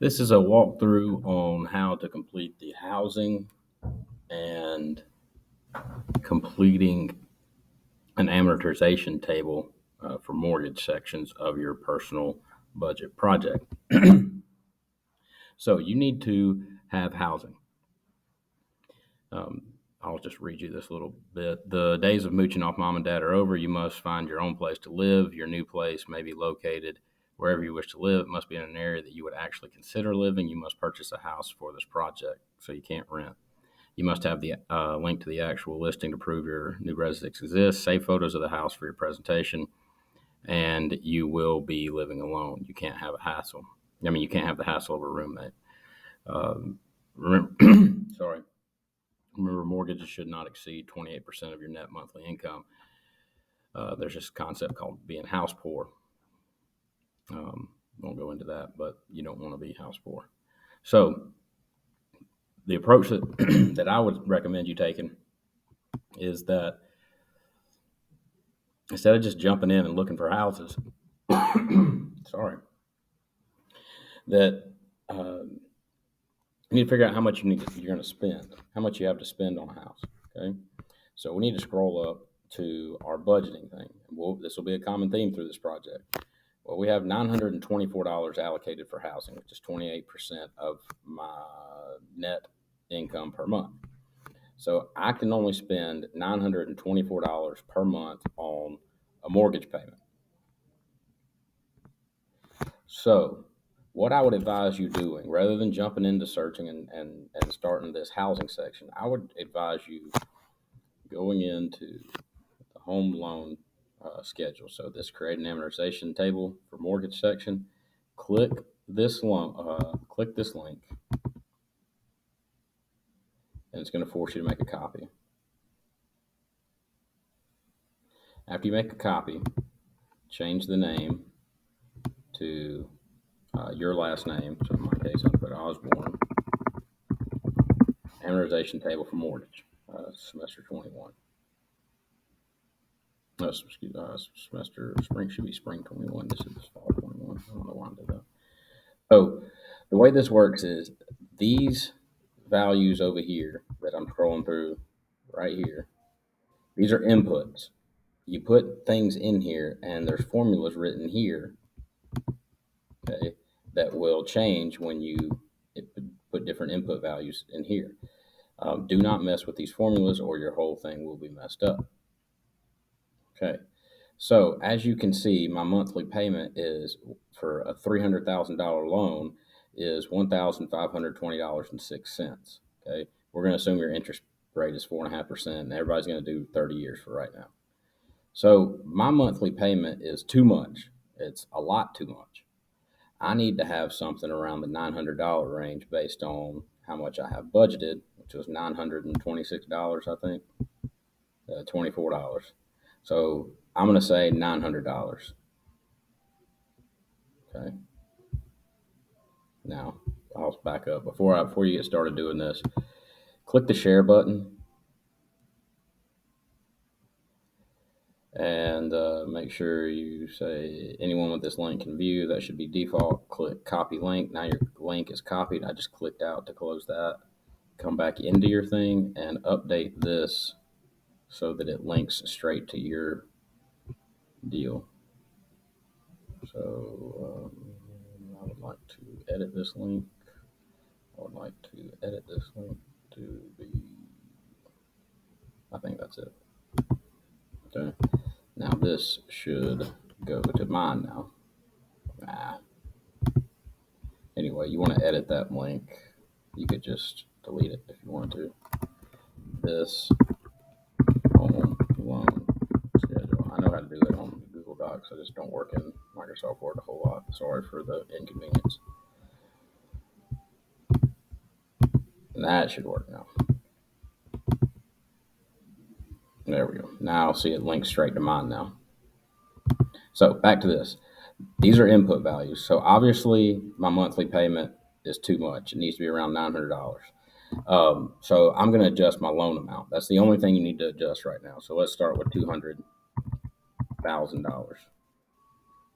This is a walkthrough on how to complete the housing and completing an amortization table for mortgage sections of your personal budget project. So you need to have housing. I'll just read you this little bit. The days of mooching off mom and dad are over. You must find your own place to live. Your new place may be located wherever you wish to live. It must be in an area that you would actually consider living. You must purchase a house for this project, so you can't rent. You must have the link to the actual listing to prove your new residence exists. Save photos of the house for your presentation, and you will be living alone. You can't have a hassle. You can't have the hassle of a roommate. Remember, sorry. Remember, mortgages should not exceed 28% of your net monthly income. There's this concept called being house poor. Won't go into that, but you don't want to be house poor. So the approach that, that I would recommend you taking is that instead of just jumping in and looking for houses, sorry, that you need to figure out how much you're going to spend, how much you have to spend on a house. Okay, so we need to scroll up to our budgeting thing. This will be a common theme through this project. Well, we have $924 allocated for housing, which is 28% of my net income per month. So I can only spend $924 per month on a mortgage payment. So what I would advise you doing, rather than jumping into searching and starting this housing section, I would advise you going into the home loan schedule. So this create an amortization table for mortgage section. Click this click this link, and it's going to force you to make a copy. After you make a copy, change the name to your last name. So in my case, I'll put Osborne. Amortization table for mortgage, semester 21. Semester spring should be spring 21. This is fall 21. I don't know why I did that. So the way this works is these values over here that I'm scrolling through right here, these are inputs. You put things in here, and there's formulas written here, okay, that will change when you put different input values in here. Do not mess with these formulas or your whole thing will be messed up. Okay, so as you can see, my monthly payment is for a $300,000 loan is $1,520.06. Okay, we're going to assume your interest rate is 4.5%, and everybody's going to do 30 years for right now. So my monthly payment is too much. It's a lot too much. I need to have something around the $900 range based on how much I have budgeted, which was $926, I think, $24. So I'm going to say $900. Okay. Now I'll back up before you get started doing this. Click the share button and make sure you say anyone with this link can view. That should be default. Click copy link. Now your link is copied. I just clicked out to close that. Come back into your thing and update this so that it links straight to your deal. So I would like to edit this link. I would like to edit this link to be, I think that's it. Okay. Now this should go to mine now. Anyway, you want to edit that link. You could just delete it if you want to. This home loan schedule. I know how to do it on Google Docs. I just don't work in Microsoft Word a whole lot. Sorry for the inconvenience. And that should work now. There we go. Now I'll see it linked straight to mine now. So back to this. These are input values. So obviously my monthly payment is too much. It needs to be around $900. So I'm going to adjust my loan amount. That's the only thing you need to adjust right now. So let's start with $200,000.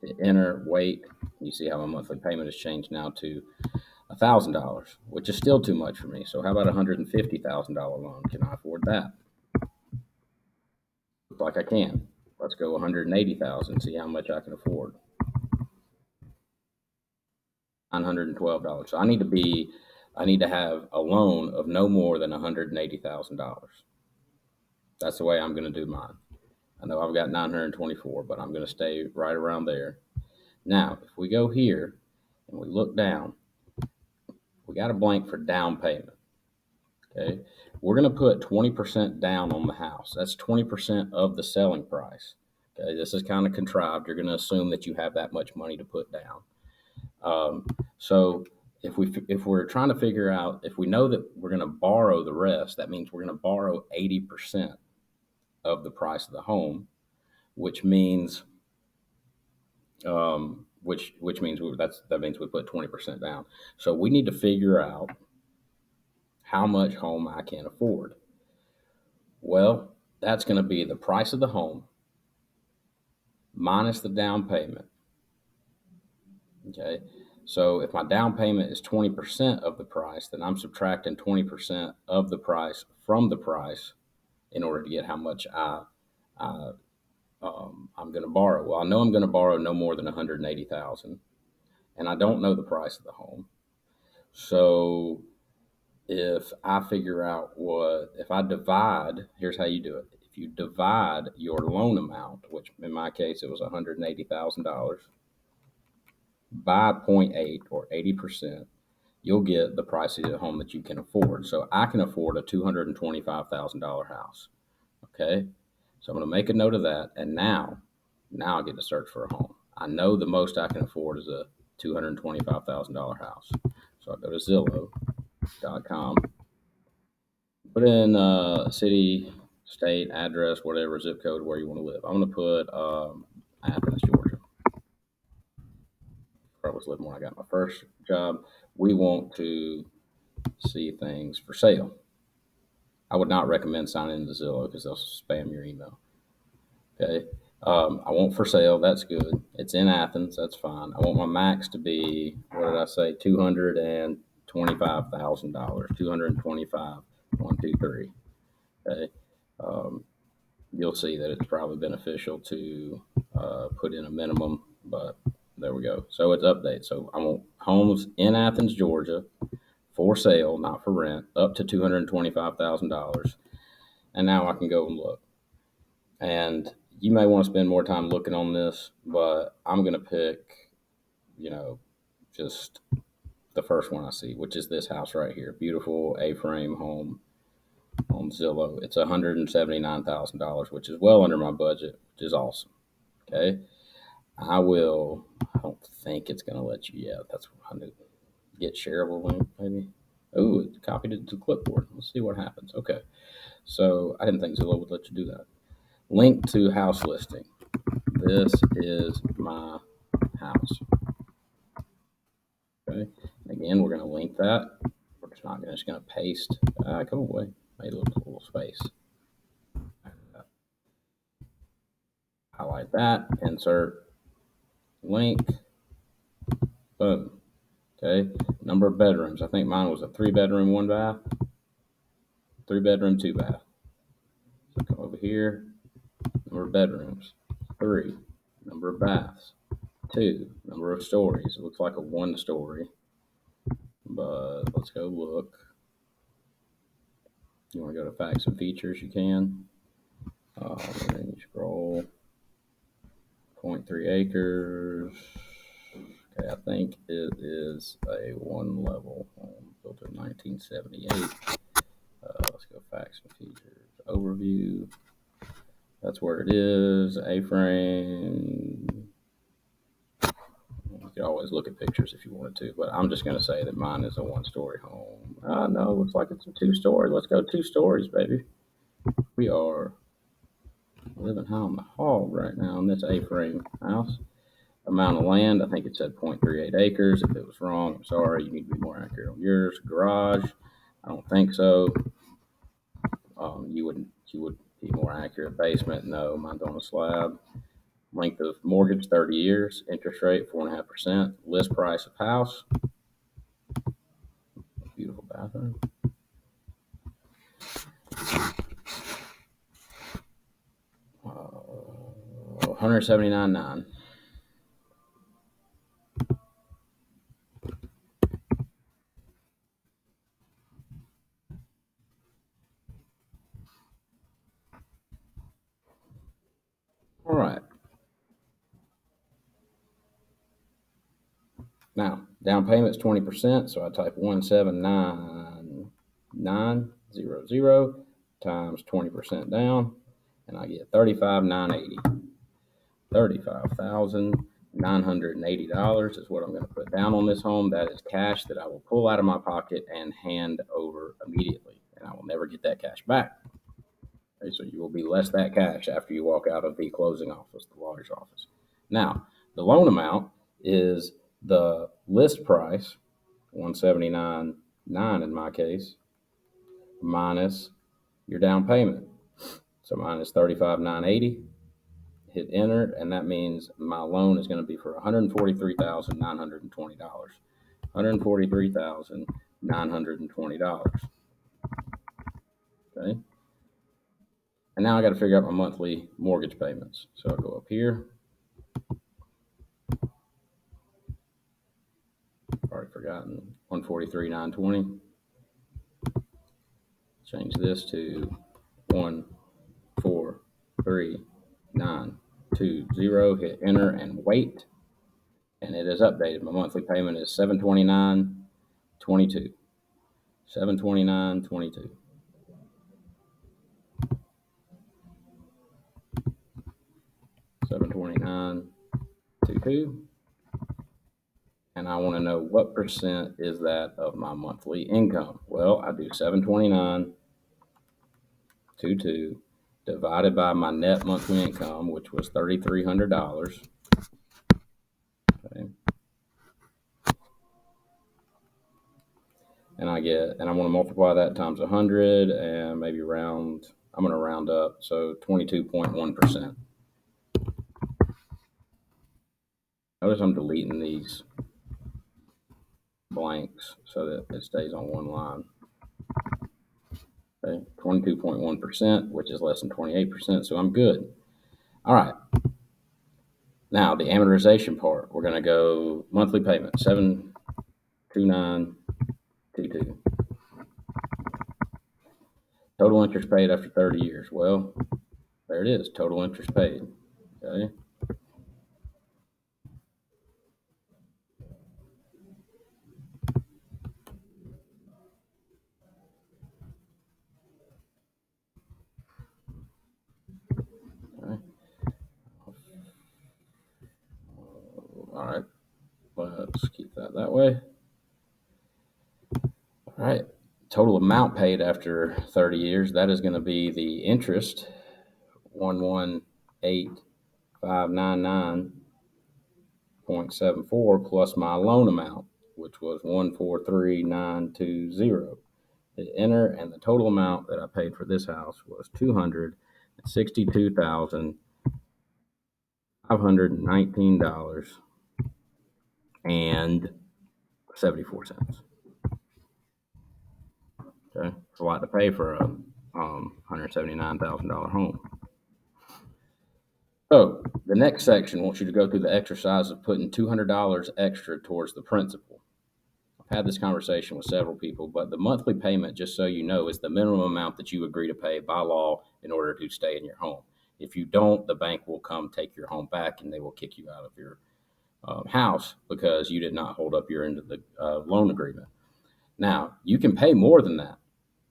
Hit enter, wait. You see how my monthly payment has changed now to $1,000, which is still too much for me. So how about $150,000 loan? Can I afford that? Looks like I can. Let's go 180,000. See how much I can afford. $912. So I need to have a loan of no more than $180,000. That's the way I'm going to do mine. I know I've got 924, but I'm going to stay right around there. Now, if we go here and we look down, we got a blank for down payment. Okay, we're going to put 20% down on the house. That's 20% of the selling price. Okay, this is kind of contrived. You're going to assume that you have that much money to put down. So if we're trying to figure out, if we know that we're going to borrow the rest, that means we're going to borrow 80% of the price of the home, which means which means that means we put 20% down. So we need to figure out how much home I can afford. Well, that's going to be the price of the home minus the down payment. Okay, so if my down payment is 20% of the price, then I'm subtracting 20% of the price from the price in order to get how much I'm going to borrow. Well, I know I'm going to borrow no more than 180,000, and I don't know the price of the home. So if I figure out if I divide, here's how you do it. If you divide your loan amount, which in my case it was $180,000, by 0.8 or 80%, you'll get the price of the home that you can afford. So I can afford a $225,000 house. Okay, so I'm going to make a note of that, and now I get to search for a home. I know the most I can afford is a $225,000 house. So I go to Zillow.com, put in city, state, address, whatever, zip code, where you want to live. I'm going to put Athens, Georgia. Where I was living when I got my first job. We want to see things for sale. I would not recommend signing into Zillow because they'll spam your email. Okay. I want for sale. That's good. It's in Athens. That's fine. I want my max to be, what did I say? $225,000. $225. 1, 2, 3. Okay. You'll see that it's probably beneficial to put in a minimum, but there we go. So it's update. So I want homes in Athens, Georgia, for sale, not for rent, up to $225,000. And now I can go and look. And you may want to spend more time looking on this, but I'm going to pick, just the first one I see, which is this house right here. Beautiful A-frame home on Zillow. It's $179,000, which is well under my budget, which is awesome. Okay. I don't think it's going to let you. Yeah, that's what I knew. Get shareable link, maybe. Oh, it copied it to clipboard. Let's see what happens. Okay. So I didn't think Zillow would let you do that. Link to house listing. This is my house. Okay. Again, we're going to link that. We're just going to paste. Come away. Made a little space. Highlight that. Insert. Link. Boom. Okay. Number of bedrooms. I think mine was a 3-bedroom, 1 bath. 3-bedroom, 2 bath. So come over here. Number of bedrooms. 3. Number of baths. 2. Number of stories. It looks like a 1-story. But let's go look. You want to go to facts and features, you can. Then you scroll. 0.3 acres. Okay, I think it is a 1-level home built in 1978. Let's go facts and features. Overview. That's where it is. A-frame. You could always look at pictures if you wanted to, but I'm just going to say that mine is a 1-story home. No, looks like it's a 2-story. Let's go 2 stories, baby. We are living high on the hog right now in this A-frame house. Amount of land, I think it said 0.38 acres. If it was wrong, I'm sorry. You need to be more accurate on yours. Garage, I don't think so. You would be more accurate. Basement, no. Mine's on a slab. Length of mortgage, 30 years. Interest rate, 4.5%. List price of house, bathroom. $179,900. All right. Now, down payment's 20%, so I type 179,900 times 20% down, and I get 35,980. $35,980 is what I'm going to put down on this home. That is cash that I will pull out of my pocket and hand over immediately, and I will never get that cash back. Okay, so you will be less that cash after you walk out of the closing office, the lawyer's office. Now, the loan amount is the list price, 179,900 in my case, minus your down payment. So mine is 35,980. Hit enter, and that means my loan is going to be for $143,920. $143,920. Okay. And now I got to figure out my monthly mortgage payments. So I'll go up here. Already forgotten. 143,920. Change this to 143,920. Hit enter and wait. And it is updated. My monthly payment is $729.22. $729.22. $729.22. And I want to know what percent is that of my monthly income. Well, I do 729.22 divided by my net monthly income, which was $3,300. Okay. And I want to multiply that times 100 and maybe I'm going to round up, so 22.1%. Notice I'm deleting these blanks so that it stays on one line. Okay, 22.1%, which is less than 28%, so I'm good. All right. Now, the amortization part, we're going to go monthly payment, $729.22. Total interest paid after 30 years. Well, there it is, total interest paid. Okay. Okay. All right. Let's keep that way. All right. Total amount paid after 30 years, that is going to be the interest, 118,599.74 plus my loan amount, which was 143,920. Hit enter, and the total amount that I paid for this house was $262,519.74. Okay, it's a lot to pay for a $179,000 home. So the next section wants you to go through the exercise of putting $200 extra towards the principal. I've had this conversation with several people, but the monthly payment, just so you know, is the minimum amount that you agree to pay by law in order to stay in your home. If you don't, the bank will come take your home back and they will kick you out of your house because you did not hold up your end of the loan agreement. Now, you can pay more than that.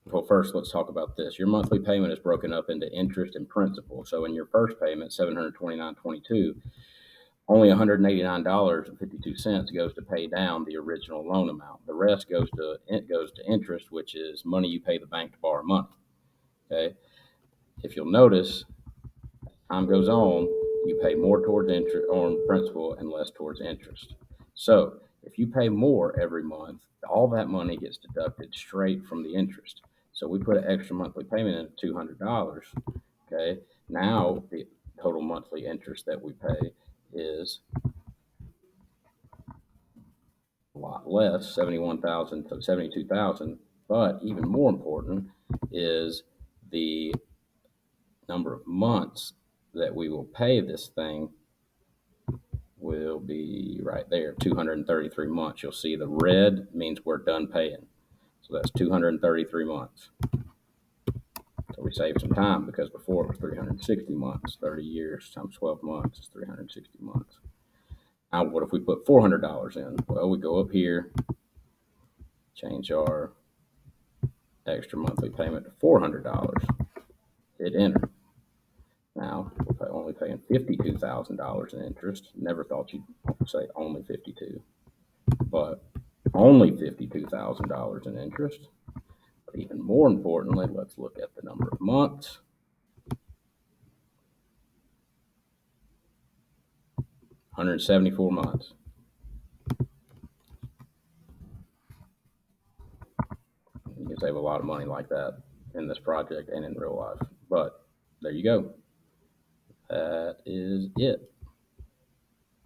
Well, first, let's talk about this. Your monthly payment is broken up into interest and principal. So in your first payment, $729.22, only $189.52 goes to pay down the original loan amount. The rest goes to interest, which is money you pay the bank to borrow money. Okay. If you'll notice, as time goes on, you pay more towards interest on principal and less towards interest. So if you pay more every month, all that money gets deducted straight from the interest. So we put an extra monthly payment in of $200. Okay. Now the total monthly interest that we pay is a lot less, 71,000 to 72,000, But even more important is the number of months that we will pay this thing will be right there, 233 months. You'll see the red means we're done paying. So that's 233 months. So we saved some time because before it was 360 months, 30 years times 12 months is 360 months. Now, what if we put $400 in? Well, we go up here, change our extra monthly payment to $400, hit enter. Now, we're only paying $52,000 in interest. Never thought you'd say only 52, but only $52,000 in interest. But even more importantly, let's look at the number of months. 174 months. You can save a lot of money like that in this project and in real life. But there you go. That is it.